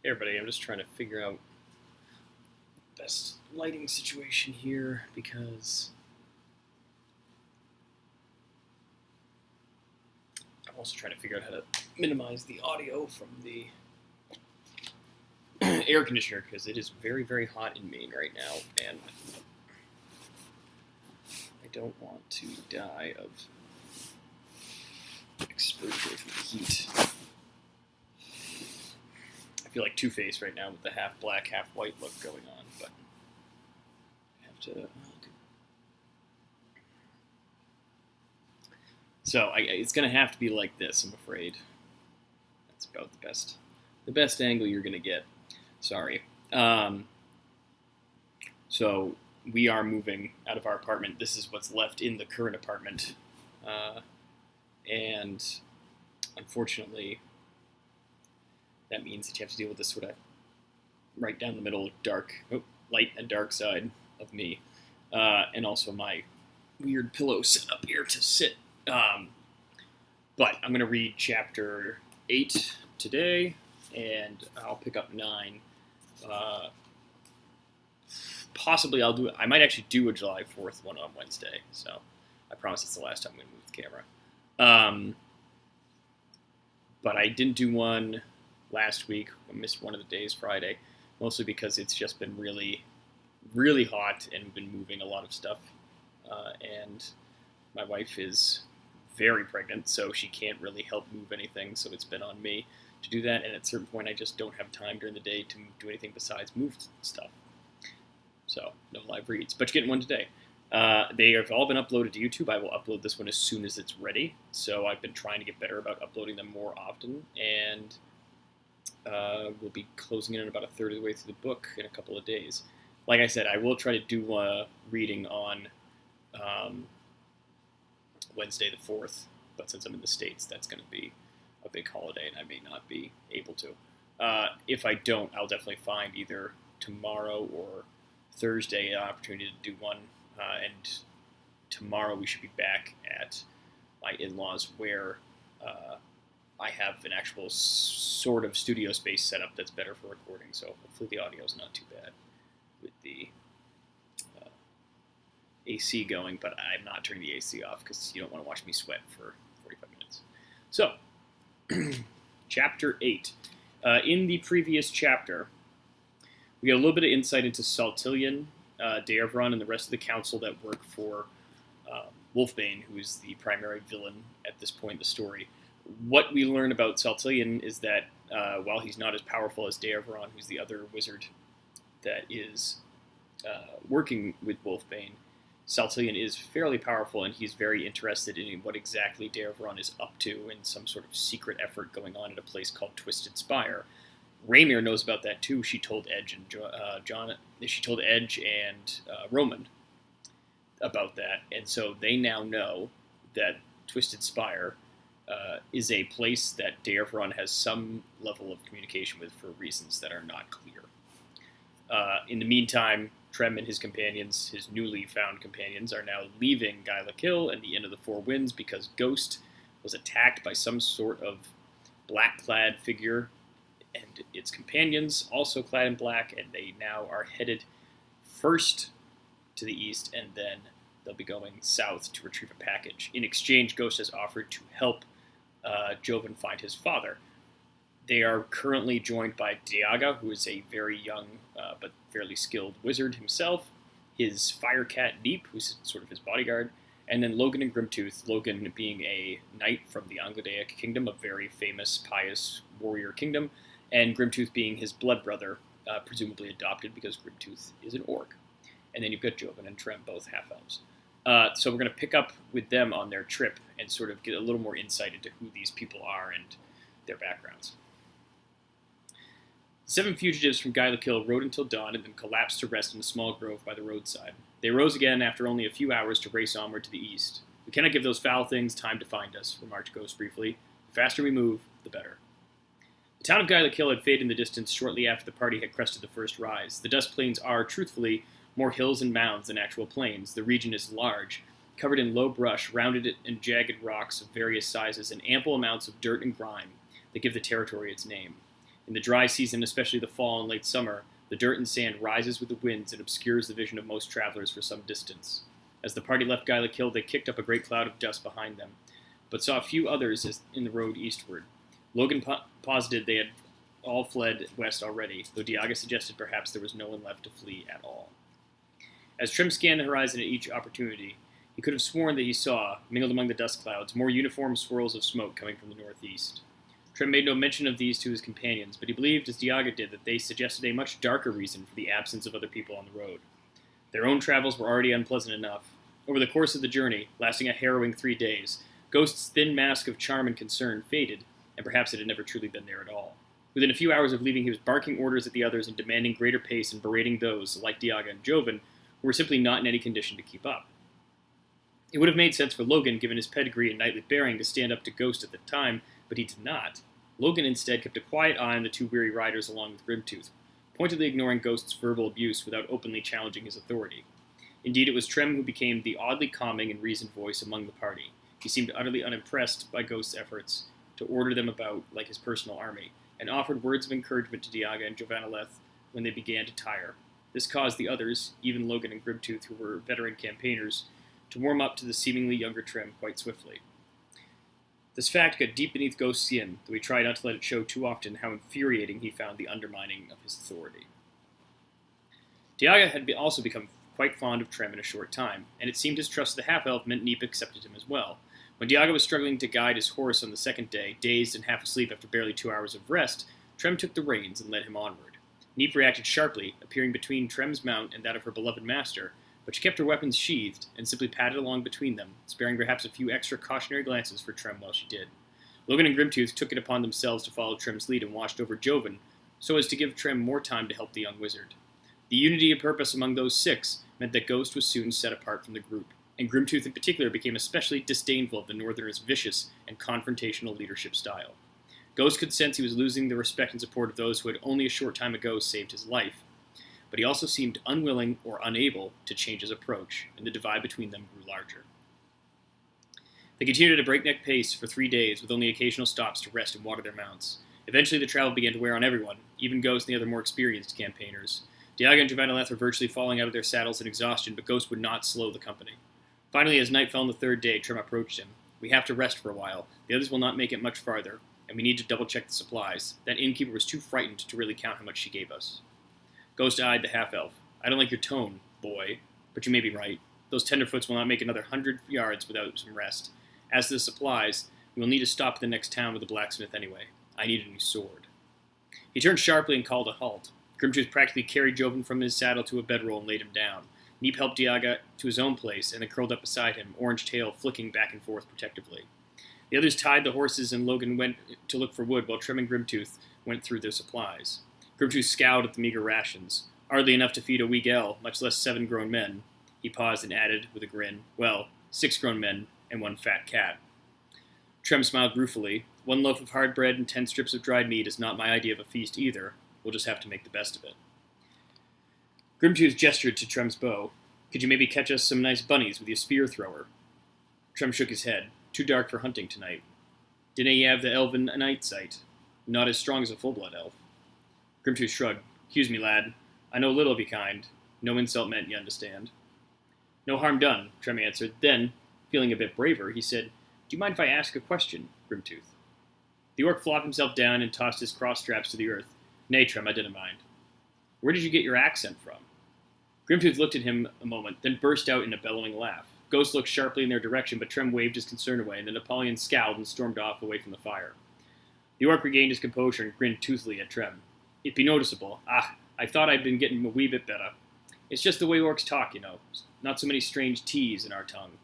Hey everybody, I'm just trying to figure out the best lighting situation here because I'm also trying to figure out how to minimize the audio from the air conditioner because it is very, very hot in Maine right now and I don't want to die of exposure from the heat. I feel like Two-Face right now with the half black, half white look going on, but I have to. So it's going to have to be like this, I'm afraid. That's about the best angle you're going to get. Sorry. So we are moving out of our apartment. This is what's left in the current apartment, and unfortunately, that means that you have to deal with this sort of right down the middle, light and dark side of me, and also my weird pillow set up here to sit. But I'm going to read chapter 8 today, and I'll pick up 9. Possibly I might actually do a July 4th one on Wednesday, so I promise it's the last time I'm going to move the camera. But I didn't do one last week. I missed one of the days, Friday, mostly because it's just been really, really hot and we've been moving a lot of stuff. And my wife is very pregnant, so she can't really help move anything, so it's been on me to do that, and at a certain point I just don't have time during the day to do anything besides move stuff. So, no live reads, but you're getting one today. They have all been uploaded to YouTube. I will upload this one as soon as it's ready, so I've been trying to get better about uploading them more often, and we'll be closing in about a third of the way through the book in a couple of days. Like I said, I will try to do a reading on Wednesday the 4th, but since I'm in the States, that's going to be a big holiday, and I may not be able to. If I don't, I'll definitely find either tomorrow or Thursday an opportunity to do one, and tomorrow we should be back at my in-laws where I have an actual sort of studio space set up that's better for recording, so hopefully the audio is not too bad with the AC going, but I'm not turning the AC off because you don't want to watch me sweat for 45 minutes. So, Chapter 8. In the previous chapter, we get a little bit of insight into Saltillion, Deavron, and the rest of the council that work for Wolfbane, who is the primary villain at this point in the story. What we learn about Saltillion is that while he's not as powerful as Deavron, who's the other wizard that is working with Wolfbane, Saltillion is fairly powerful, and he's very interested in what exactly Deavron is up to in some sort of secret effort going on at a place called Twisted Spire. Raymir knows about that too. She told Edge and Roman about that, and so they now know that Twisted Spire is a place that Deavron has some level of communication with for reasons that are not clear. In the meantime, Trem and his companions, his newly found companions, are now leaving Gailakill and the Inn of the Four Winds because Ghost was attacked by some sort of black-clad figure, and its companions, also clad in black, and they now are headed first to the east, and then they'll be going south to retrieve a package. In exchange, Ghost has offered to help Joven find his father. They are currently joined by Diaga, who is a very young but fairly skilled wizard himself, his firecat Neep, who's sort of his bodyguard, and then Logan and Grimtooth, Logan being a knight from the Angladaic Kingdom, a very famous, pious warrior kingdom, and Grimtooth being his blood brother, presumably adopted because Grimtooth is an orc. And then you've got Joven and Trem, both half-elves. So we're going to pick up with them on their trip and sort of get a little more insight into who these people are and their backgrounds. 7 fugitives from Gailakill rode until dawn and then collapsed to rest in a small grove by the roadside. They rose again after only a few hours to race onward to the east. "We cannot give those foul things time to find us," remarked Ghost briefly. "The faster we move, the better." The town of Gailakill had faded in the distance shortly after the party had crested the first rise. The Dust Plains are, truthfully, more hills and mounds than actual plains. The region is large, covered in low brush, rounded and jagged rocks of various sizes, and ample amounts of dirt and grime that give the territory its name. In the dry season, especially the fall and late summer, the dirt and sand rises with the winds and obscures the vision of most travelers for some distance. As the party left Guylick Hill, they kicked up a great cloud of dust behind them, but saw few others in the road eastward. Logan posited they had all fled west already, though Diaga suggested perhaps there was no one left to flee at all. As Trim scanned the horizon at each opportunity, he could have sworn that he saw, mingled among the dust clouds, more uniform swirls of smoke coming from the northeast. Trim made no mention of these to his companions, but he believed, as Diaga did, that they suggested a much darker reason for the absence of other people on the road. Their own travels were already unpleasant enough. Over the course of the journey, lasting a harrowing 3 days, Ghost's thin mask of charm and concern faded, and perhaps it had never truly been there at all. Within a few hours of leaving, he was barking orders at the others and demanding greater pace and berating those, like Diaga and Joven, who were simply not in any condition to keep up. It would have made sense for Logan, given his pedigree and knightly bearing, to stand up to Ghost at the time, but he did not. Logan instead kept a quiet eye on the 2 weary riders along with Grimtooth, pointedly ignoring Ghost's verbal abuse without openly challenging his authority. Indeed, it was Trem who became the oddly calming and reasoned voice among the party. He seemed utterly unimpressed by Ghost's efforts to order them about like his personal army, and offered words of encouragement to Diaga and Jovanaleth when they began to tire. This caused the others, even Logan and Grimtooth, who were veteran campaigners, to warm up to the seemingly younger Trim quite swiftly. This fact got deep beneath Ghost's skin, though he tried not to let it show too often how infuriating he found the undermining of his authority. Diaga had also become quite fond of Trem in a short time, and it seemed his trust of the half-elf meant Neep accepted him as well. When Diaga was struggling to guide his horse on the second day, dazed and half asleep after barely 2 hours of rest, Trem took the reins and led him onward. Neep reacted sharply, appearing between Trem's mount and that of her beloved master, but she kept her weapons sheathed and simply padded along between them, sparing perhaps a few extra cautionary glances for Trem while she did. Logan and Grimtooth took it upon themselves to follow Trem's lead and watched over Joven, so as to give Trem more time to help the young wizard. The unity of purpose among those 6 meant that Ghost was soon set apart from the group, and Grimtooth in particular became especially disdainful of the Northerner's vicious and confrontational leadership style. Ghost could sense he was losing the respect and support of those who had only a short time ago saved his life, but he also seemed unwilling or unable to change his approach, and the divide between them grew larger. They continued at a breakneck pace for 3 days, with only occasional stops to rest and water their mounts. Eventually the travel began to wear on everyone, even Ghost and the other more experienced campaigners. Diaga and Jovanaleth were virtually falling out of their saddles in exhaustion, but Ghost would not slow the company. Finally, as night fell on the 3rd day, Trem approached him. "We have to rest for a while. The others will not make it much farther, and we need to double-check the supplies. That innkeeper was too frightened to really count how much she gave us." Ghost eyed the half-elf. "I don't like your tone, boy, but you may be right. Those tenderfoots will not make another 100 yards without some rest. As to the supplies, we will need to stop at the next town with the blacksmith anyway. I need a new sword." He turned sharply and called a halt. Grimtooth practically carried Joven from his saddle to a bedroll and laid him down. Neep helped Diaga to his own place and then curled up beside him, orange tail flicking back and forth protectively. The others tied the horses and Logan went to look for wood while Trem and Grimtooth went through their supplies. Grimtooth scowled at the meager rations. Hardly enough to feed a weak elf, much less 7 grown men. He paused and added, with a grin, "Well, 6 grown men and 1 fat cat." Trem smiled ruefully. "1 loaf of hard bread and 10 strips of dried meat is not my idea of a feast either. We'll just have to make the best of it." Grimtooth gestured to Trem's bow. "Could you maybe catch us some nice bunnies with your spear thrower?" Trem shook his head. "Too dark for hunting tonight." "Dinna ye have the elven night sight?" "Not as strong as a full-blood elf." Grimtooth shrugged. "Excuse me, lad. I know little of your kind. No insult meant, you understand." "No harm done," Trem answered. Then, feeling a bit braver, he said, "Do you mind if I ask a question, Grimtooth?" The orc flopped himself down and tossed his cross straps to the earth. "Nay, Trem, I didn't mind." "Where did you get your accent from?" Grimtooth looked at him a moment, then burst out in a bellowing laugh. Ghost looked sharply in their direction, but Trem waved his concern away, and then Apollyon scowled and stormed off away from the fire. The orc regained his composure and grinned toothily at Trem. "It'd be noticeable. I thought I'd been getting a wee bit better. It's just the way orcs talk, you know. Not so many strange T's in our tongue."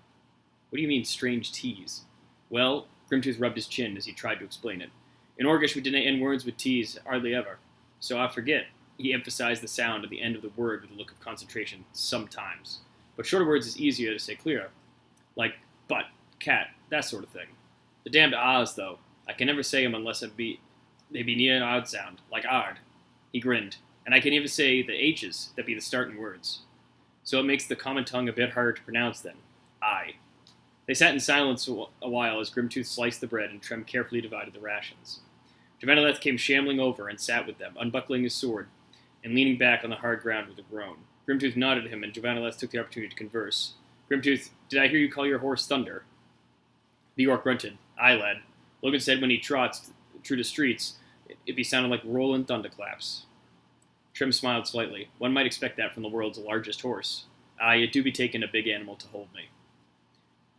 "What do you mean, strange T's?" "Well," Grimtooth rubbed his chin as he tried to explain it. "In Orcish we dinna end words with T's, hardly ever. So I forget." He emphasized the sound at the end of the word with a look of concentration, "sometimes. But shorter words is easier to say clearer. Like butt, cat, that sort of thing. The damned ahs, though, I can never say 'em unless they be near an odd sound, like ard." He grinned. "And I can even say the H's that be the starting words. So it makes the common tongue a bit harder to pronounce then. Aye." They sat in silence a while as Grimtooth sliced the bread and Trem carefully divided the rations. Javaneleth came shambling over and sat with them, unbuckling his sword and leaning back on the hard ground with a groan. Grimtooth nodded at him, and Javaneleth took the opportunity to converse. Grimtooth, did I hear you call your horse Thunder? The orc grunted. Aye, lad. Logan said when he trots through the streets, it be sounding like rolling thunderclaps. Trim smiled slightly. One might expect that from the world's largest horse. Aye, it do be taking a big animal to hold me.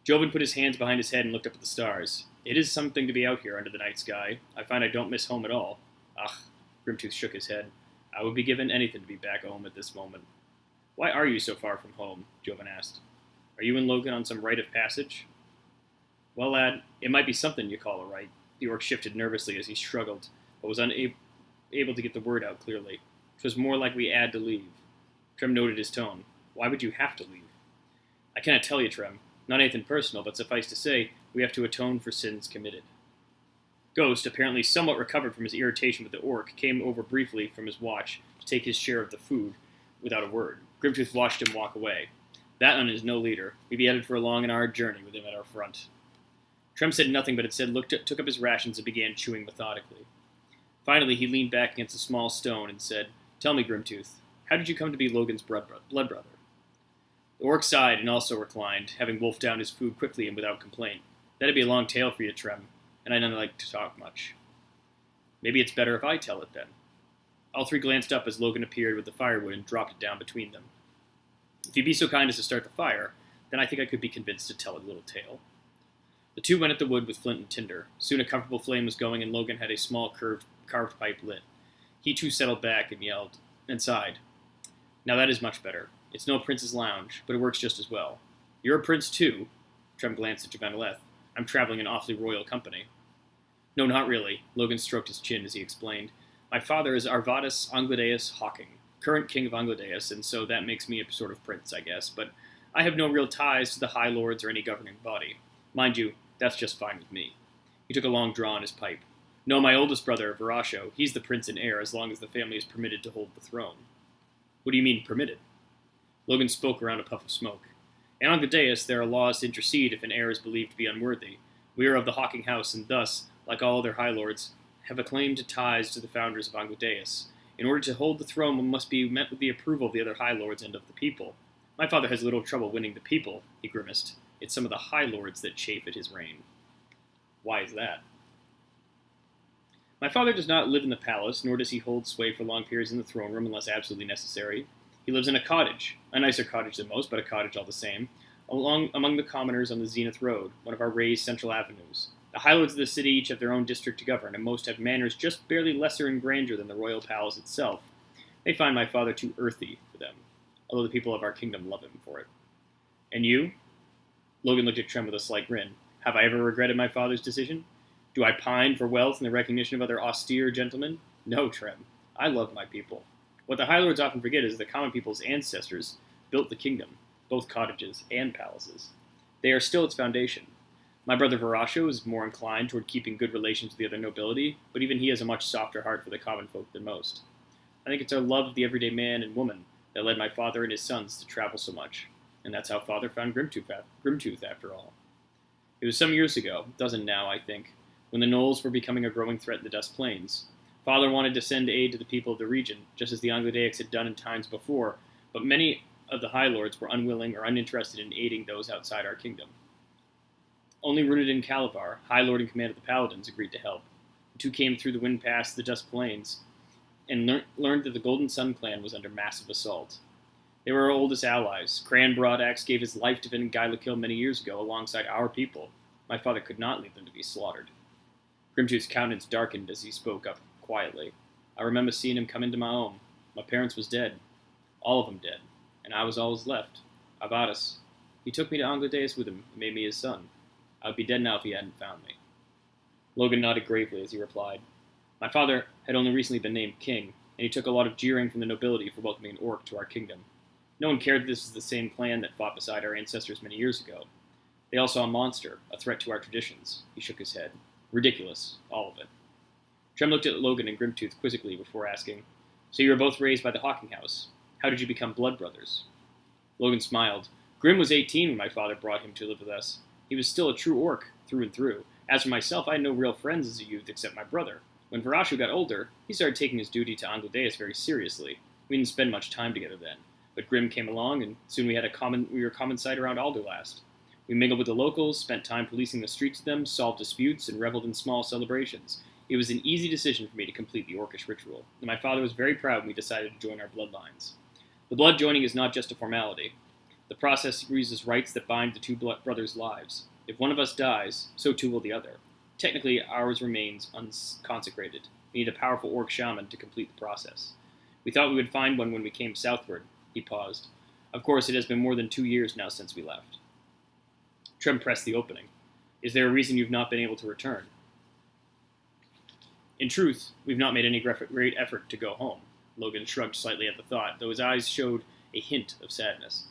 Joven put his hands behind his head and looked up at the stars. It is something to be out here under the night sky. I find I don't miss home at all. Ugh, Grimtooth shook his head. I would be given anything to be back home at this moment. Why are you so far from home? Joven asked. Are you and Logan on some rite of passage? Well, lad, it might be something you call a rite. The orc shifted nervously as he struggled, but was unable to get the word out clearly. It was more like we had to leave. Trem noted his tone. Why would you have to leave? I cannot tell you, Trem. Not anything personal, but suffice to say, we have to atone for sins committed. Ghost, apparently somewhat recovered from his irritation with the orc, came over briefly from his watch to take his share of the food without a word. Grimtooth watched him walk away. That one is no leader. We be headed for a long and hard journey with him at our front. Trem said nothing, but instead took up his rations and began chewing methodically. Finally, he leaned back against a small stone and said, Tell me, Grimtooth, how did you come to be Logan's blood brother? The orc sighed and also reclined, having wolfed down his food quickly and without complaint. That'd be a long tale for you, Trem, and I don't like to talk much. Maybe it's better if I tell it then. All three glanced up as Logan appeared with the firewood and dropped it down between them. If you'd be so kind as to start the fire, then I think I could be convinced to tell a little tale. The two went at the wood with flint and tinder. Soon a comfortable flame was going, and Logan had a small carved pipe lit. He too settled back and yelled, and sighed. Now that is much better. It's no prince's lounge, but it works just as well. You're a prince too. Trem glanced at Javaneleth. I'm traveling in awfully royal company. No, not really. Logan stroked his chin as he explained. My father is Arvadus Angladeus Hawking, current king of Angladeus, and so that makes me a sort of prince, I guess, but I have no real ties to the High Lords or any governing body. Mind you, that's just fine with me. He took a long draw on his pipe. No, my oldest brother, Varasho, he's the prince and heir as long as the family is permitted to hold the throne. What do you mean, permitted? Logan spoke around a puff of smoke. In Angladeus, there are laws to intercede if an heir is believed to be unworthy. We are of the Hawking House, and thus, like all other High Lords, have a claim to ties to the founders of Angladeus. In order to hold the throne, one must be met with the approval of the other High Lords and of the people. My father has little trouble winning the people, he grimaced. It's some of the High Lords that chafe at his reign. Why is that? My father does not live in the palace, nor does he hold sway for long periods in the throne room unless absolutely necessary. He lives in a cottage, a nicer cottage than most, but a cottage all the same, among the commoners on the Zenith Road, one of our raised central avenues. The High Lords of the city each have their own district to govern, and most have manners just barely lesser in grandeur than the royal palace itself. They find my father too earthy for them, although the people of our kingdom love him for it. And you? Logan looked at Trem with a slight grin. Have I ever regretted my father's decision? Do I pine for wealth and the recognition of other austere gentlemen? No, Trem. I love my people. What the High Lords often forget is the common people's ancestors built the kingdom, both cottages and palaces. They are still its foundation. My brother Varasho is more inclined toward keeping good relations with the other nobility, but even he has a much softer heart for the common folk than most. I think it's our love of the everyday man and woman that led my father and his sons to travel so much, and that's how father found Grimtooth after all. It was some years ago, a dozen now, I think, when the gnolls were becoming a growing threat in the Dust Plains. Father wanted to send aid to the people of the region, just as the Angladaics had done in times before, but many of the High Lords were unwilling or uninterested in aiding those outside our kingdom. Only Runedin Calabar, High Lord in command of the Paladins, agreed to help. The two came through the wind pass to the Dust Plains, and learned that the Golden Sun clan was under massive assault. They were our oldest allies. Cran Broadaxe gave his life to defend Gailakill many years ago alongside our people. My father could not leave them to be slaughtered. Grimtooth's countenance darkened as he spoke up quietly. I remember seeing him come into my home. My parents was dead. All of them dead. And I was always left. Arvadus. He took me to Angladeus with him and made me his son. I would be dead now if he hadn't found me. Logan nodded gravely as he replied. My father had only recently been named king, and he took a lot of jeering from the nobility for welcoming an orc to our kingdom. No one cared that this was the same clan that fought beside our ancestors many years ago. They all saw a monster, a threat to our traditions. He shook his head. Ridiculous, all of it. Trem looked at Logan and Grimtooth quizzically before asking, So you were both raised by the Hawking House. How did you become blood brothers? Logan smiled. Grim was 18 when my father brought him to live with us. He was still a true orc, through and through. As for myself, I had no real friends as a youth except my brother. When Varashu got older, he started taking his duty to Anglodeus very seriously. We didn't spend much time together then, but Grim came along, and soon we were a common sight around Alderlast. We mingled with the locals, spent time policing the streets with them, solved disputes, and reveled in small celebrations. It was an easy decision for me to complete the Orcish ritual, and my father was very proud when we decided to join our bloodlines. The blood joining is not just a formality. The process uses rites that bind the two brothers' lives. If one of us dies, so too will the other. Technically, ours remains unconsecrated. We need a powerful orc shaman to complete the process. We thought we would find one when we came southward. He paused. Of course, it has been more than 2 years now since we left. Trem pressed the opening. Is there a reason you've not been able to return? In truth, we've not made any great effort to go home. Logan shrugged slightly at the thought, though his eyes showed a hint of sadness.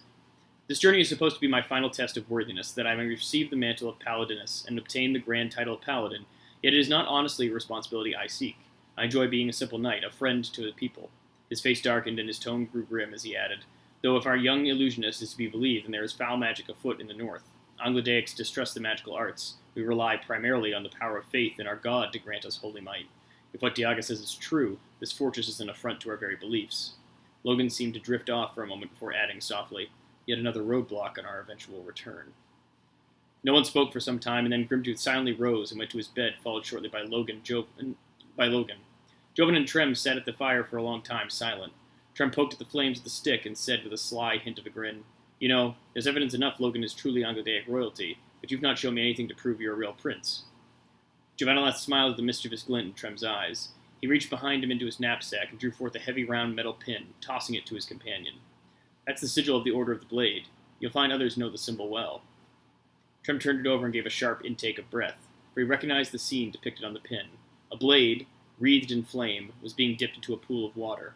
This journey is supposed to be my final test of worthiness, that I may receive the mantle of Paladinus and obtain the grand title of Paladin, yet it is not honestly a responsibility I seek. I enjoy being a simple knight, a friend to the people. His face darkened and his tone grew grim as he added, though if our young illusionist is to be believed, then there is foul magic afoot in the north. Anglodeans distrust the magical arts. We rely primarily on the power of faith in our god to grant us holy might. If what Diaga says is true, this fortress is an affront to our very beliefs. Logan seemed to drift off for a moment before adding softly, yet another roadblock on our eventual return. No one spoke for some time, and then Grimtooth silently rose and went to his bed, followed shortly by Logan. Joven and Trem sat at the fire for a long time, silent. Trem poked at the flames with a stick and said with a sly hint of a grin, You know, there's evidence enough Logan is truly Anglodean royalty, but you've not shown me anything to prove you're a real prince. Jovanalath smiled at the mischievous glint in Trem's eyes. He reached behind him into his knapsack and drew forth a heavy round metal pin, tossing it to his companion. That's the sigil of the Order of the Blade. You'll find others know the symbol well. Trem turned it over and gave a sharp intake of breath, for he recognized the scene depicted on the pin. A blade, wreathed in flame, was being dipped into a pool of water.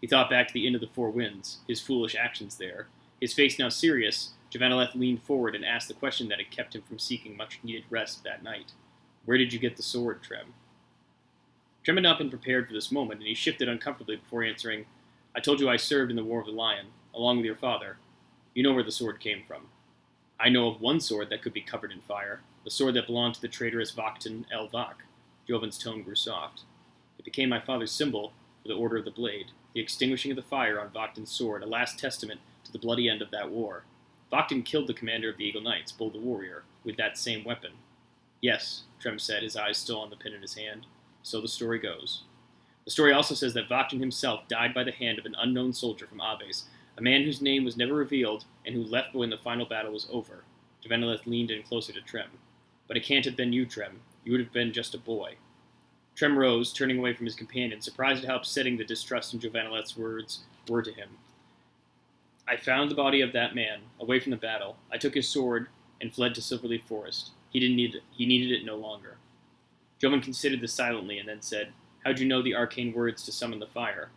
He thought back to the Inn of the Four Winds, his foolish actions there. His face now serious, Jovanalath leaned forward and asked the question that had kept him from seeking much-needed rest that night. Where did you get the sword, Trem? Trem had not been prepared for this moment, and he shifted uncomfortably before answering, I told you I served in the War of the Lion, along with your father. You know where the sword came from. I know of one sword that could be covered in fire, the sword that belonged to the traitorous Vakhtun el Vak. Joven's tone grew soft. It became my father's symbol for the Order of the Blade, the extinguishing of the fire on Vakhtun's sword, a last testament to the bloody end of that war. Vakhtun killed the commander of the Eagle Knights, Bull the Warrior, with that same weapon. Yes, Trem said, his eyes still on the pin in his hand. So the story goes. The story also says that Vakhtun himself died by the hand of an unknown soldier from Aves, a man whose name was never revealed and who left when the final battle was over. Jovanalath leaned in closer to Trem. But it can't have been you, Trem. You would have been just a boy. Trem rose, turning away from his companion, surprised at how upsetting the distrust in Jovanalath's words were to him. I found the body of that man, away from the battle. I took his sword and fled to Silverleaf Forest. He needed it no longer. Joven considered this silently and then said, How'd you know the arcane words to summon the fire?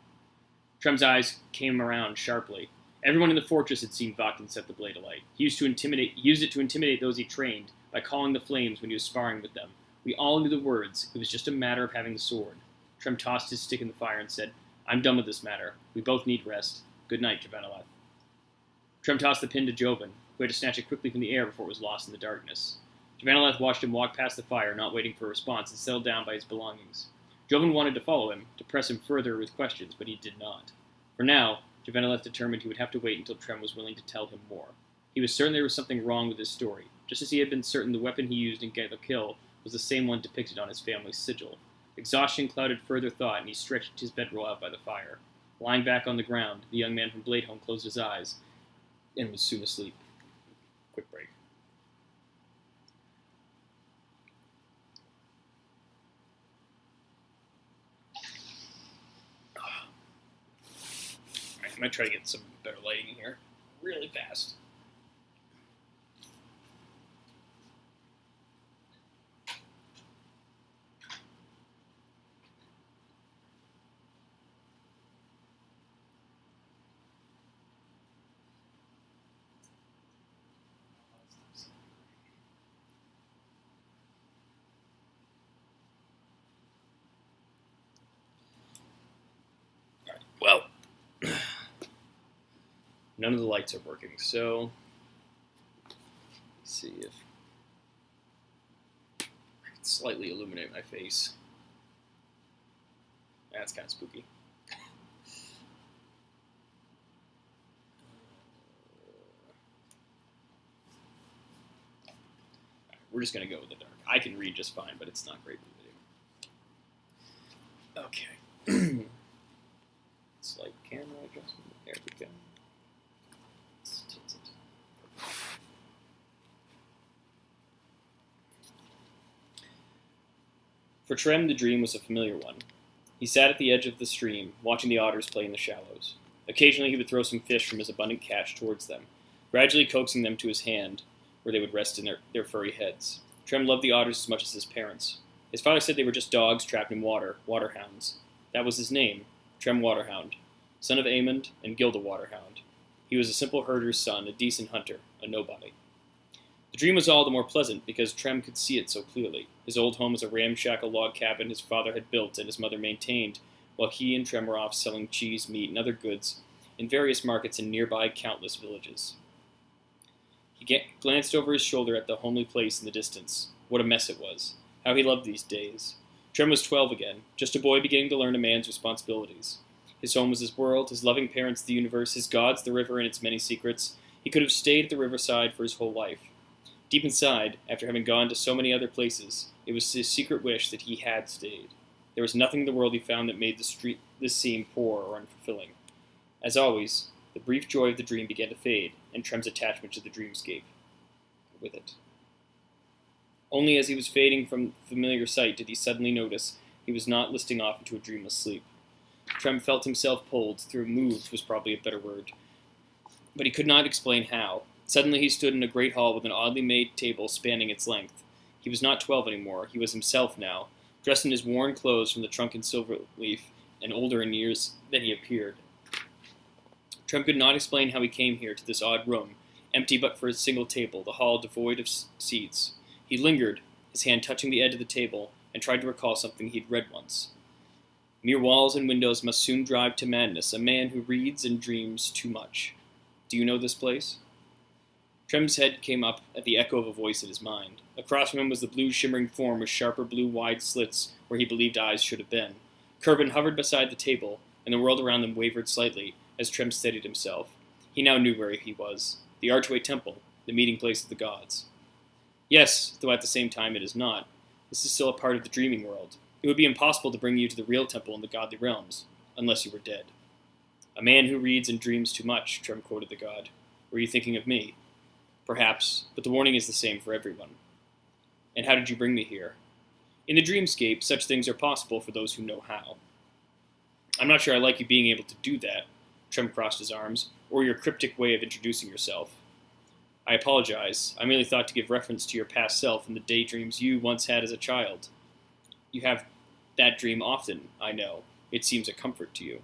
Trem's eyes came around sharply. Everyone in the fortress had seen Vakhtun set the blade alight. He used it to intimidate those he trained by calling the flames when he was sparring with them. We all knew the words. It was just a matter of having the sword. Trem tossed his stick in the fire and said, I'm done with this matter. We both need rest. Good night, Jovanalath. Trem tossed the pin to Joven, who had to snatch it quickly from the air before it was lost in the darkness. Jovanalath watched him walk past the fire, not waiting for a response, and settled down by his belongings. Joven wanted to follow him, to press him further with questions, but he did not. For now, Jovanalath determined he would have to wait until Trem was willing to tell him more. He was certain there was something wrong with his story, just as he had been certain the weapon he used in Get the Kill was the same one depicted on his family's sigil. Exhaustion clouded further thought, and he stretched his bedroll out by the fire. Lying back on the ground, the young man from Bladeholm closed his eyes and was soon asleep. Quick break. Alright, I'm going to try to get some better lighting in here really fast. Well, none of the lights are working, so let's see if I can slightly illuminate my face. That's kind of spooky. We're just going to go with the dark. I can read just fine, but it's not great in the video. Okay. Slight camera adjustment. There we go. For Trem, the dream was a familiar one. He sat at the edge of the stream, watching the otters play in the shallows. Occasionally he would throw some fish from his abundant catch towards them, gradually coaxing them to his hand, where they would rest in their furry heads. Trem loved the otters as much as his parents. His father said they were just dogs trapped in water, waterhounds. That was his name, Trem Waterhound, son of Aemond and Gilda Waterhound. He was a simple herder's son, a decent hunter, a nobody. The dream was all the more pleasant because Trem could see it so clearly. His old home was a ramshackle log cabin his father had built and his mother maintained, while he and Trem were off selling cheese, meat, and other goods in various markets in nearby countless villages. He glanced over his shoulder at the homely place in the distance. What a mess it was. How he loved these days. Trem was 12 again, just a boy beginning to learn a man's responsibilities. His home was his world, his loving parents the universe, his gods the river and its many secrets. He could have stayed at the riverside for his whole life. Deep inside, after having gone to so many other places, it was his secret wish that he had stayed. There was nothing in the world he found that made this seem poor or unfulfilling. As always, the brief joy of the dream began to fade, and Trem's attachment to the dreamscape with it. Only as he was fading from familiar sight did he suddenly notice he was not listing off into a dreamless sleep. Trem felt himself pulled, moved was probably a better word, but he could not explain how. Suddenly he stood in a great hall with an oddly made table spanning its length. He was not 12 anymore, he was himself now, dressed in his worn clothes from the trunk and silver leaf, and older in years than he appeared. Trem could not explain how he came here to this odd room, empty but for a single table, the hall devoid of seats. He lingered, his hand touching the edge of the table, and tried to recall something he'd read once. Mere walls and windows must soon drive to madness a man who reads and dreams too much. Do you know this place? Trem's head came up at the echo of a voice in his mind. Across from him was the blue shimmering form with sharper blue wide slits where he believed eyes should have been. Curvin hovered beside the table, and the world around them wavered slightly as Trem steadied himself. He now knew where he was. The Archway Temple, the meeting place of the gods. Yes, though at the same time it is not. This is still a part of the dreaming world. It would be impossible to bring you to the real temple in the godly realms, unless you were dead. A man who reads and dreams too much, Trem quoted the god. Were you thinking of me? Perhaps, but the warning is the same for everyone. And how did you bring me here? In the dreamscape, such things are possible for those who know how. I'm not sure I like you being able to do that, Trem crossed his arms, or your cryptic way of introducing yourself. I apologize. I merely thought to give reference to your past self and the daydreams you once had as a child. You have that dream often, I know. It seems a comfort to you.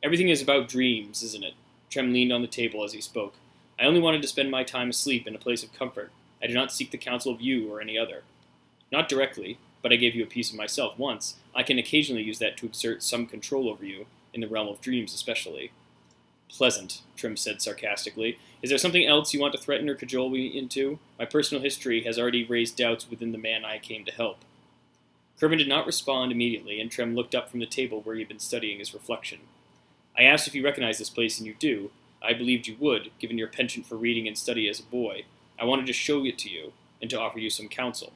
Everything is about dreams, isn't it? Trem leaned on the table as he spoke. I only wanted to spend my time asleep in a place of comfort. I did not seek the counsel of you or any other. Not directly, but I gave you a piece of myself once. I can occasionally use that to exert some control over you, in the realm of dreams especially. Pleasant, Trem said sarcastically. Is there something else you want to threaten or cajole me into? My personal history has already raised doubts within the man I came to help. Curvin did not respond immediately, and Trem looked up from the table where he had been studying his reflection. I asked if you recognized this place, and you do. I believed you would, given your penchant for reading and study as a boy. I wanted to show it to you, and to offer you some counsel.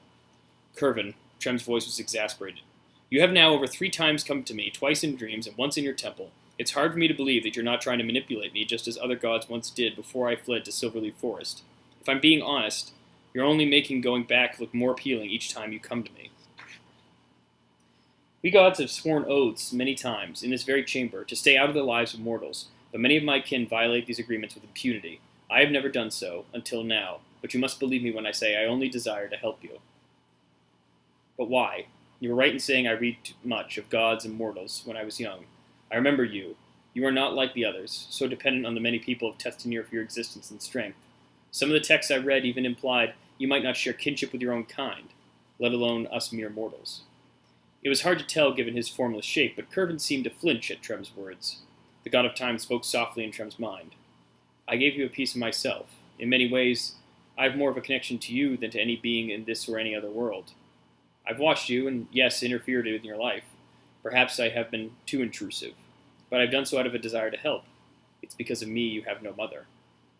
Curvin, Trem's voice was exasperated. You have now over 3 times come to me, twice in dreams and once in your temple. It's hard for me to believe that you're not trying to manipulate me just as other gods once did before I fled to Silverleaf Forest. If I'm being honest, you're only making going back look more appealing each time you come to me. We gods have sworn oaths many times, in this very chamber, to stay out of the lives of mortals, but many of my kin violate these agreements with impunity. I have never done so, until now, but you must believe me when I say I only desire to help you. But why? You were right in saying I read too much of gods and mortals when I was young. I remember you. You are not like the others, so dependent on the many people of Testenir for your existence and strength. Some of the texts I read even implied you might not share kinship with your own kind, let alone us mere mortals. It was hard to tell given his formless shape, but Curvin seemed to flinch at Trem's words. The god of time spoke softly in Trem's mind. I gave you a piece of myself. In many ways, I have more of a connection to you than to any being in this or any other world. I've watched you, and yes, interfered in your life. Perhaps I have been too intrusive, but I've done so out of a desire to help. It's because of me you have no mother.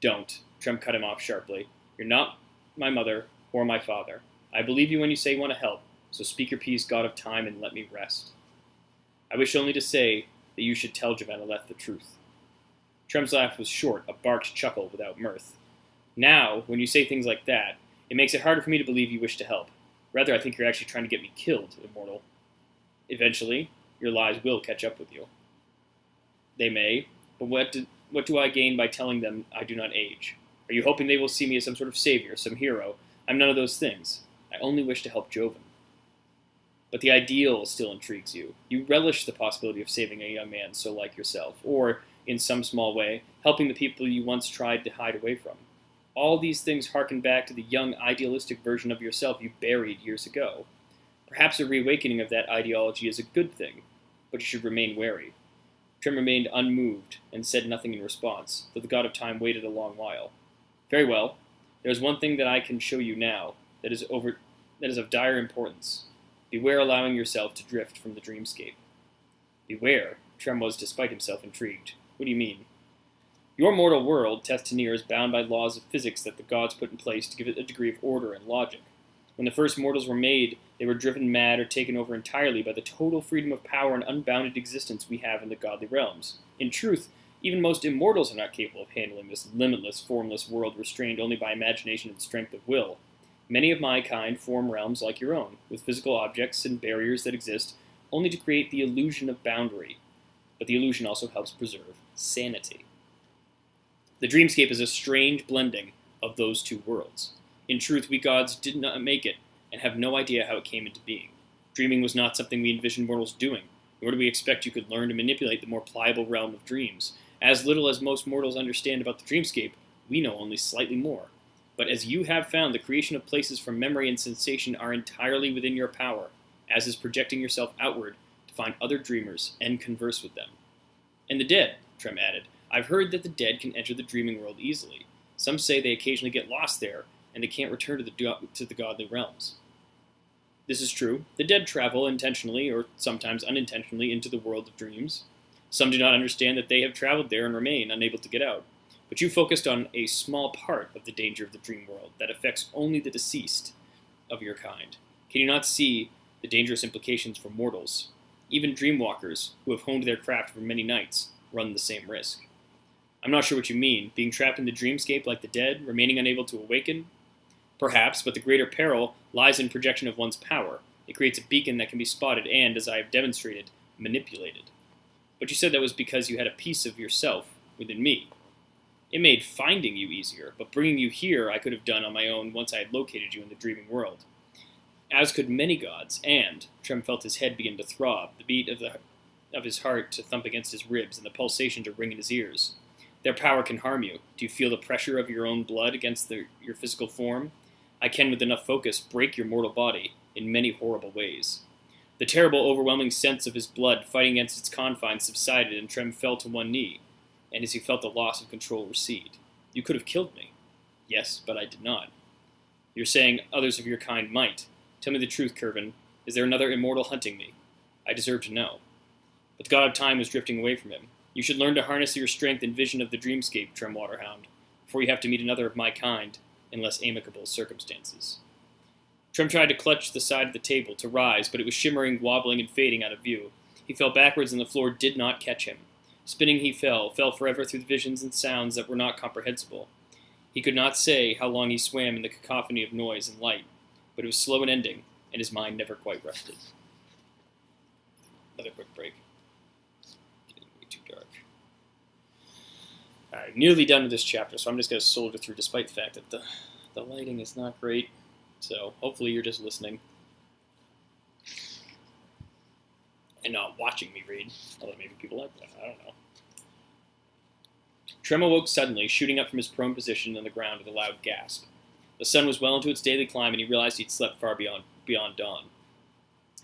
Don't. Trem cut him off sharply. You're not my mother or my father. I believe you when you say you want to help, so speak your piece, God of time, and let me rest. I wish only to say that you should tell Javaneleth the truth. Trem's laugh was short, a barked chuckle without mirth. Now, when you say things like that, it makes it harder for me to believe you wish to help. Rather, I think you're actually trying to get me killed, immortal. Eventually, your lies will catch up with you. They may, but what do I gain by telling them I do not age? Are you hoping they will see me as some sort of savior, some hero? I'm none of those things. I only wish to help Joven. But the ideal still intrigues you. You relish the possibility of saving a young man so like yourself, or, in some small way, helping the people you once tried to hide away from. All these things harken back to the young, idealistic version of yourself you buried years ago. Perhaps a reawakening of that ideology is a good thing, but you should remain wary. Trem remained unmoved and said nothing in response, though the God of Time waited a long while. Very well. There is one thing that I can show you now that is of dire importance. Beware allowing yourself to drift from the dreamscape. Beware? Trem was, despite himself, intrigued. What do you mean? Your mortal world, Teth Tanir, is bound by laws of physics that the gods put in place to give it a degree of order and logic. When the first mortals were made, they were driven mad or taken over entirely by the total freedom of power and unbounded existence we have in the godly realms. In truth, even most immortals are not capable of handling this limitless, formless world restrained only by imagination and strength of will. Many of my kind form realms like your own, with physical objects and barriers that exist only to create the illusion of boundary. But the illusion also helps preserve sanity. The dreamscape is a strange blending of those two worlds. In truth, we gods did not make it, and have no idea how it came into being. Dreaming was not something we envisioned mortals doing, nor do we expect you could learn to manipulate the more pliable realm of dreams. As little as most mortals understand about the dreamscape, we know only slightly more. But as you have found, the creation of places for memory and sensation are entirely within your power, as is projecting yourself outward to find other dreamers and converse with them. And the dead, Trem added. I've heard that the dead can enter the dreaming world easily. Some say they occasionally get lost there, and they can't return to the godly realms. This is true. The dead travel intentionally, or sometimes unintentionally, into the world of dreams. Some do not understand that they have traveled there and remain unable to get out. But you focused on a small part of the danger of the dream world that affects only the deceased of your kind. Can you not see the dangerous implications for mortals? Even dreamwalkers, who have honed their craft for many nights, run the same risk. I'm not sure what you mean. Being trapped in the dreamscape like the dead, remaining unable to awaken? Perhaps, but the greater peril lies in projection of one's power. It creates a beacon that can be spotted and, as I have demonstrated, manipulated. But you said that was because you had a piece of yourself within me. It made finding you easier, but bringing you here I could have done on my own once I had located you in the dreaming world. As could many gods, and Trem felt his head begin to throb, the beat of his heart to thump against his ribs, and the pulsation to ring in his ears. Their power can harm you. Do you feel the pressure of your own blood against your physical form? I can, with enough focus, break your mortal body in many horrible ways. The terrible, overwhelming sense of his blood fighting against its confines subsided, and Trem fell to one knee, and as he felt the loss of control recede. You could have killed me. Yes, but I did not. You're saying others of your kind might. Tell me the truth, Curvin. Is there another immortal hunting me? I deserve to know. But the god of time was drifting away from him. You should learn to harness your strength and vision of the dreamscape, Trem Waterhound, before you have to meet another of my kind in less amicable circumstances. Trem tried to clutch the side of the table, to rise, but it was shimmering, wobbling, and fading out of view. He fell backwards, and the floor did not catch him. Spinning he fell forever through the visions and sounds that were not comprehensible. He could not say how long he swam in the cacophony of noise and light, but it was slow in ending, and his mind never quite rested. Another quick break. Getting way too dark. Alright, nearly done with this chapter, so I'm just going to soldier through despite the fact that the lighting is not great. So hopefully you're just listening and not watching me read. Although maybe people like that. I don't know. Trem awoke suddenly, shooting up from his prone position on the ground with a loud gasp. The sun was well into its daily climb, and he realized he'd slept far beyond dawn.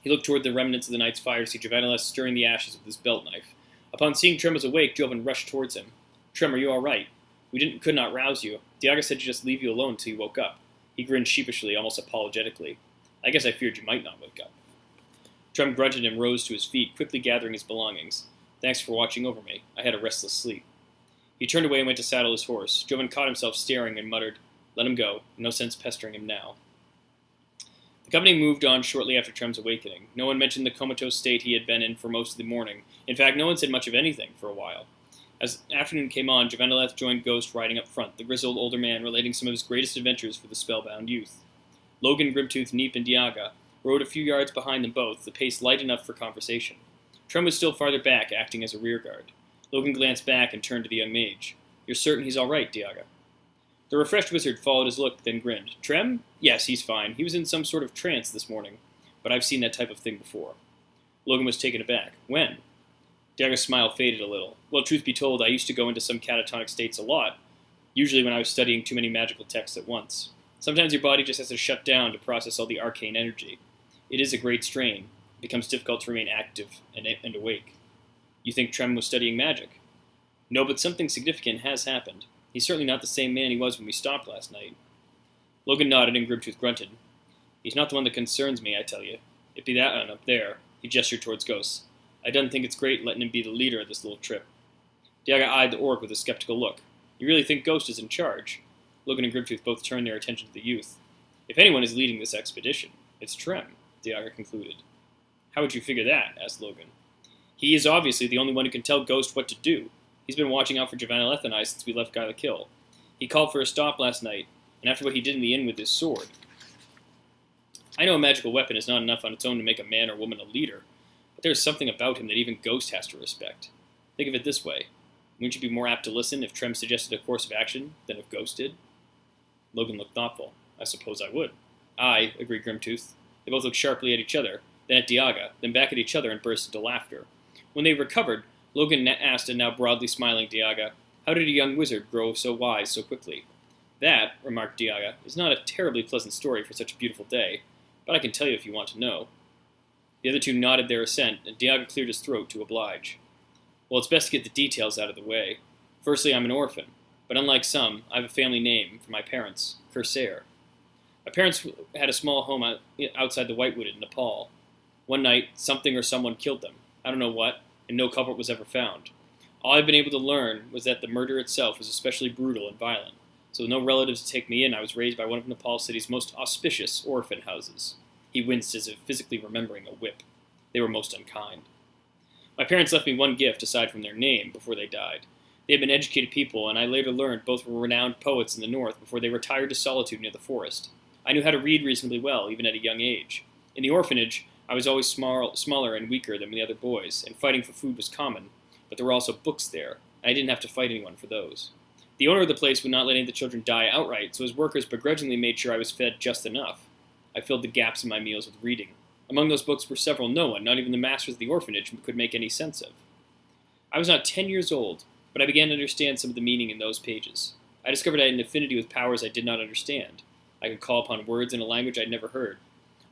He looked toward the remnants of the night's fire to see Javaneleth stirring the ashes with his belt knife. Upon seeing Trem was awake, Joven rushed towards him. Trem, are you all right? We could not rouse you. Diaga said to just leave you alone till you woke up. He grinned sheepishly, almost apologetically. I guess I feared you might not wake up. Trem grunted and rose to his feet, quickly gathering his belongings. Thanks for watching over me. I had a restless sleep. He turned away and went to saddle his horse. Joven caught himself staring and muttered, Let him go. No sense pestering him now. The company moved on shortly after Trem's awakening. No one mentioned the comatose state he had been in for most of the morning. In fact, no one said much of anything for a while. As afternoon came on, Javaneleth joined Ghost riding up front, the grizzled older man relating some of his greatest adventures for the spellbound youth. Logan, Grimtooth, Neep, and Diaga rode a few yards behind them both, the pace light enough for conversation. Trem was still farther back, acting as a rearguard. Logan glanced back and turned to the young mage. You're certain he's all right, Diaga? The refreshed wizard followed his look, then grinned. Trem? Yes, he's fine. He was in some sort of trance this morning, but I've seen that type of thing before. Logan was taken aback. When? Diaga's smile faded a little. Well, truth be told, I used to go into some catatonic states a lot, usually when I was studying too many magical texts at once. Sometimes your body just has to shut down to process all the arcane energy. It is a great strain. It becomes difficult to remain active and awake. You think Trem was studying magic? No, but something significant has happened. He's certainly not the same man he was when we stopped last night. Logan nodded and Grimtooth grunted. He's not the one that concerns me, I tell you. It be that one up there. He gestured towards Ghosts. I don't think it's great letting him be the leader of this little trip. Diaga eyed the orc with a skeptical look. You really think Ghost is in charge? Logan and Grimtooth both turned their attention to the youth. If anyone is leading this expedition, it's Trem, Diaga concluded. How would you figure that? Asked Logan. He is obviously the only one who can tell Ghost what to do. He's been watching out for Javaneleth and I since we left Gyla Kill. He called for a stop last night, and after what he did in the inn with his sword. I know a magical weapon is not enough on its own to make a man or woman a leader, but there's something about him that even Ghost has to respect. Think of it this way. Wouldn't you be more apt to listen if Trem suggested a course of action than if Ghost did? Logan looked thoughtful. I suppose I would. Aye, agreed Grimtooth. They both looked sharply at each other, then at Diaga, then back at each other and burst into laughter. When they recovered, Logan asked a now broadly smiling Diaga, How did a young wizard grow so wise so quickly? That, remarked Diaga, is not a terribly pleasant story for such a beautiful day, but I can tell you if you want to know. The other two nodded their assent, and Diaga cleared his throat to oblige. Well, it's best to get the details out of the way. Firstly, I'm an orphan, but unlike some, I have a family name for my parents, Corsair. My parents had a small home outside the Whitewood in Nepal. One night, something or someone killed them. I don't know what, and no culprit was ever found. All I've been able to learn was that the murder itself was especially brutal and violent. So with no relatives to take me in, I was raised by one of Nepal City's most auspicious orphan houses. He winced as if physically remembering a whip. They were most unkind. My parents left me one gift aside from their name before they died. They had been educated people, and I later learned both were renowned poets in the north before they retired to solitude near the forest. I knew how to read reasonably well, even at a young age. In the orphanage, I was always smaller and weaker than the other boys, and fighting for food was common, but there were also books there, and I didn't have to fight anyone for those. The owner of the place would not let any of the children die outright, so his workers begrudgingly made sure I was fed just enough. I filled the gaps in my meals with reading. Among those books were several no one, not even the masters of the orphanage, could make any sense of. I was not 10 years old, but I began to understand some of the meaning in those pages. I discovered I had an affinity with powers I did not understand. I could call upon words in a language I'd never heard.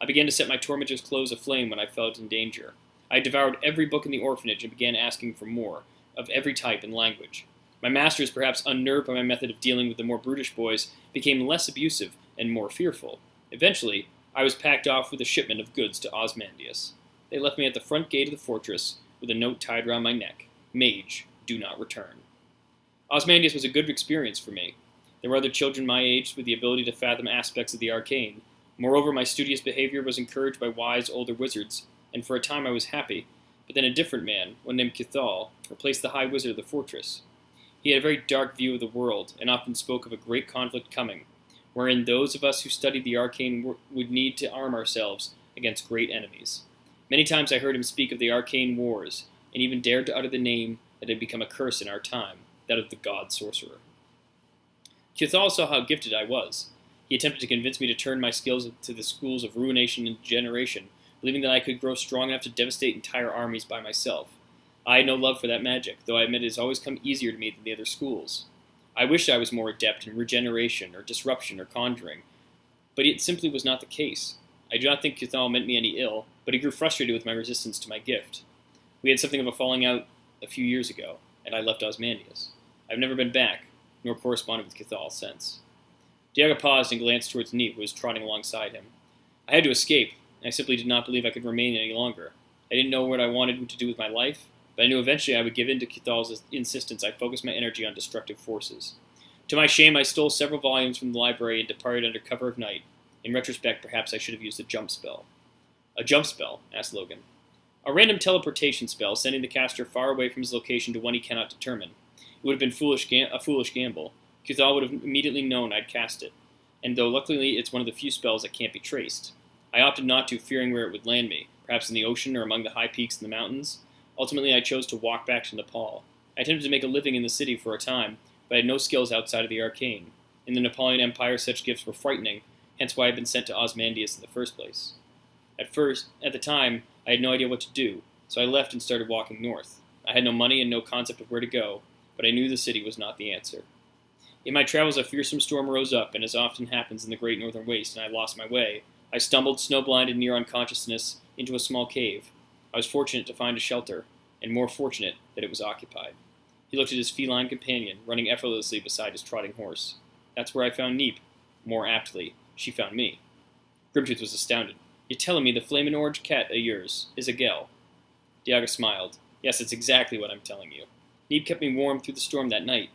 I began to set my tormentors' clothes aflame when I felt in danger. I devoured every book in the orphanage and began asking for more, of every type and language. My masters, perhaps unnerved by my method of dealing with the more brutish boys, became less abusive and more fearful. Eventually, I was packed off with a shipment of goods to Ozymandias. They left me at the front gate of the fortress with a note tied round my neck. Mage, do not return. Ozymandias was a good experience for me. There were other children my age with the ability to fathom aspects of the arcane. Moreover, my studious behavior was encouraged by wise older wizards, and for a time I was happy. But then a different man, one named Kithal, replaced the high wizard of the fortress. He had a very dark view of the world, and often spoke of a great conflict coming, wherein those of us who studied the arcane would need to arm ourselves against great enemies. Many times I heard him speak of the arcane wars, and even dared to utter the name that had become a curse in our time, that of the god sorcerer. Kithal saw how gifted I was. He attempted to convince me to turn my skills to the schools of ruination and degeneration, believing that I could grow strong enough to devastate entire armies by myself. I had no love for that magic, though I admit it has always come easier to me than the other schools. I wished I was more adept in regeneration or disruption or conjuring, but it simply was not the case. I do not think Kithal meant me any ill, but he grew frustrated with my resistance to my gift. We had something of a falling out a few years ago, and I left Ozymandias. I have never been back, nor corresponded with Kithal since. Diaga paused and glanced towards Neep, who was trotting alongside him. I had to escape. I simply did not believe I could remain any longer. I didn't know what I wanted to do with my life, but I knew eventually I would give in to Cathal's insistence I focus my energy on destructive forces. To my shame, I stole several volumes from the library and departed under cover of night. In retrospect, perhaps I should have used a jump spell. A jump spell? Asked Logan. A random teleportation spell, sending the caster far away from his location to one he cannot determine. It would have been a foolish gamble. Cathal would have immediately known I'd cast it, and though luckily it's one of the few spells that can't be traced. I opted not to, fearing where it would land me, perhaps in the ocean or among the high peaks in the mountains. Ultimately, I chose to walk back to Nepal. I attempted to make a living in the city for a time, but I had no skills outside of the arcane. In the Napoleon Empire, such gifts were frightening, hence why I had been sent to Osmandius in the first place. At the time, I had no idea what to do, so I left and started walking north. I had no money and no concept of where to go, but I knew the city was not the answer. In my travels, a fearsome storm rose up, and as often happens in the great northern waste, and I lost my way. I stumbled, snow-blinded near unconsciousness, into a small cave. I was fortunate to find a shelter, and more fortunate that it was occupied. He looked at his feline companion, running effortlessly beside his trotting horse. That's where I found Neep. More aptly, she found me. Grimtooth was astounded. You're telling me the flamin' orange cat of yours is a gel? Diaga smiled. Yes, it's exactly what I'm telling you. Neep kept me warm through the storm that night.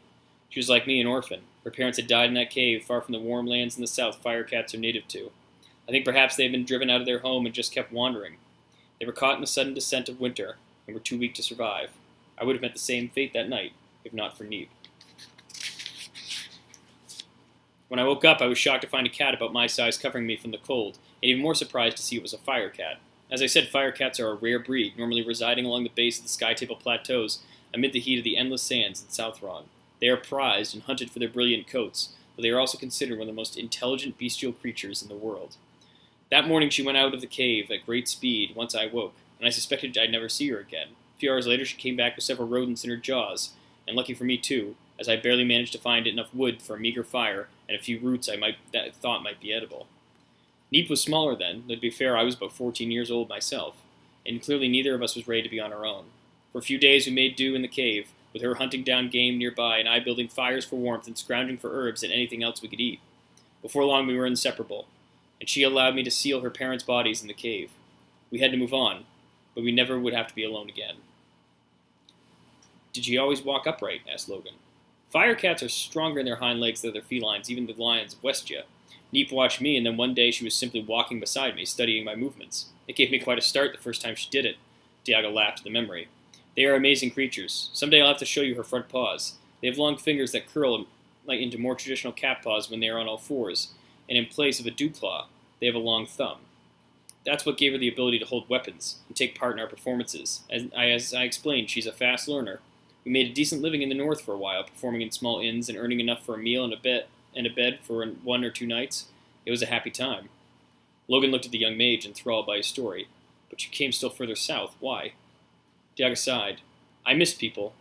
She was like me, an orphan. Her parents had died in that cave, far from the warm lands in the south firecats are native to. I think perhaps they had been driven out of their home and just kept wandering. They were caught in the sudden descent of winter, and were too weak to survive. I would have met the same fate that night, if not for Neep. When I woke up, I was shocked to find a cat about my size covering me from the cold, and even more surprised to see it was a firecat. As I said, firecats are a rare breed, normally residing along the base of the Sky Table Plateaus amid the heat of the endless sands in Southron. They are prized and hunted for their brilliant coats, but they are also considered one of the most intelligent bestial creatures in the world. That morning she went out of the cave at great speed once I woke, and I suspected I'd never see her again. A few hours later she came back with several rodents in her jaws, and lucky for me too, as I barely managed to find enough wood for a meager fire and a few roots that I thought might be edible. Neep was smaller then, though to be fair I was about 14 years old myself, and clearly neither of us was ready to be on our own. For a few days we made do in the cave, with her hunting down game nearby and I building fires for warmth and scrounging for herbs and anything else we could eat. Before long we were inseparable, and she allowed me to seal her parents' bodies in the cave. We had to move on, but we never would have to be alone again. Did she always walk upright? Asked Logan. Firecats are stronger in their hind legs than their felines, even the lions of Westia. Neep watched me, and then one day she was simply walking beside me, studying my movements. It gave me quite a start the first time she did it. Diaga laughed at the memory. They are amazing creatures. Someday I'll have to show you her front paws. They have long fingers that curl like into more traditional cat paws when they are on all fours, and in place of a dew claw, they have a long thumb. That's what gave her the ability to hold weapons and take part in our performances. As I explained, she's a fast learner. We made a decent living in the north for a while, performing in small inns and earning enough for a meal and a bed for 1 or 2 nights. It was a happy time. Logan looked at the young mage, enthralled by his story. But you came still further south. Why? Diaga sighed. I missed people.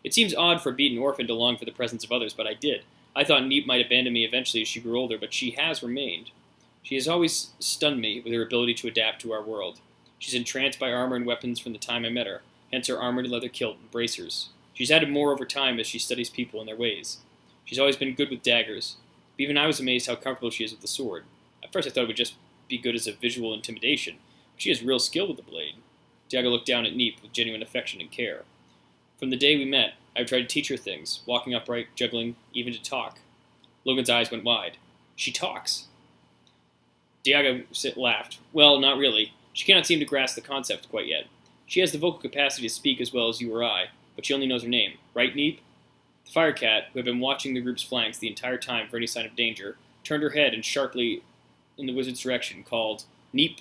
It seems odd for a beaten orphan to long for the presence of others, but I did. I thought Neep might abandon me eventually as she grew older, but she has remained. She has always stunned me with her ability to adapt to our world. She's entranced by armor and weapons from the time I met her, hence her armored leather kilt and bracers. She's added more over time as she studies people and their ways. She's always been good with daggers, but even I was amazed how comfortable she is with the sword. At first I thought it would just be good as a visual intimidation, but she has real skill with the blade. Diaga looked down at Neep with genuine affection and care. From the day we met, I've tried to teach her things, walking upright, juggling, even to talk. Logan's eyes went wide. She talks. Diaga laughed. Well, not really. She cannot seem to grasp the concept quite yet. She has the vocal capacity to speak as well as you or I, but she only knows her name. Right, Neep? The firecat, who had been watching the group's flanks the entire time for any sign of danger, turned her head and sharply in the wizard's direction called, Neep.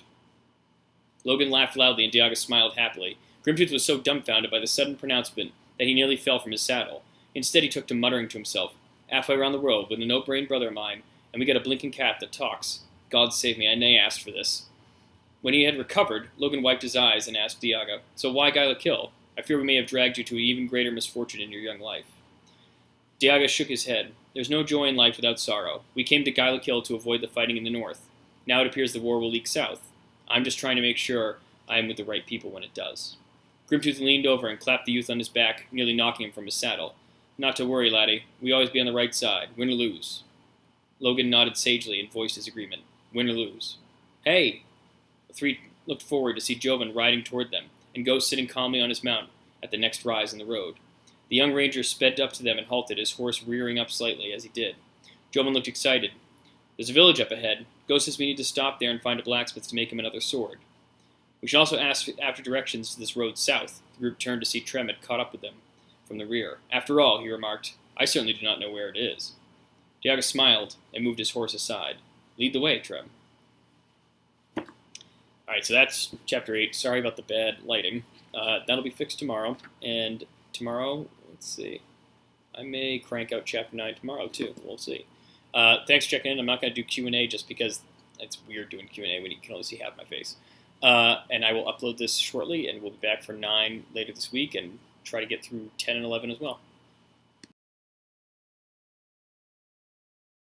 Logan laughed loudly and Diaga smiled happily. Grimtooth was so dumbfounded by the sudden pronouncement that he nearly fell from his saddle. Instead he took to muttering to himself, halfway around the world with a no-brain brother of mine, and we got a blinking cat that talks. God save me, I nay asked for this. When he had recovered, Logan wiped his eyes and asked Diaga, So why Gyla-Kill? I fear we may have dragged you to an even greater misfortune in your young life. Diaga shook his head. There's no joy in life without sorrow. We came to Gyla-Kill to avoid the fighting in the north. Now it appears the war will leak south. I'm just trying to make sure I am with the right people when it does. Grimtooth leaned over and clapped the youth on his back, nearly knocking him from his saddle. Not to worry, laddie. We always be on the right side, win or lose. Logan nodded sagely and voiced his agreement. Win or lose. Hey! The three looked forward to see Jovan riding toward them, and Ghost sitting calmly on his mount at the next rise in the road. The young ranger sped up to them and halted, his horse rearing up slightly as he did. Jovan looked excited. There's a village up ahead. Ghost says we need to stop there and find a blacksmith to make him another sword. We should also ask after directions to this road south. The group turned to see Trem had caught up with them from the rear. After all, he remarked, I certainly do not know where it is. Diaga smiled and moved his horse aside. Lead the way, Trem. Alright, so that's Chapter 8. Sorry about the bad lighting. That'll be fixed tomorrow. And tomorrow, let's see. I may crank out Chapter 9 tomorrow, too. We'll see. Thanks for checking in. I'm not going to do Q&A just because it's weird doing Q&A when you can only see half my face. And I will upload this shortly, and we'll be back for 9 later this week and try to get through 10 and 11 as well.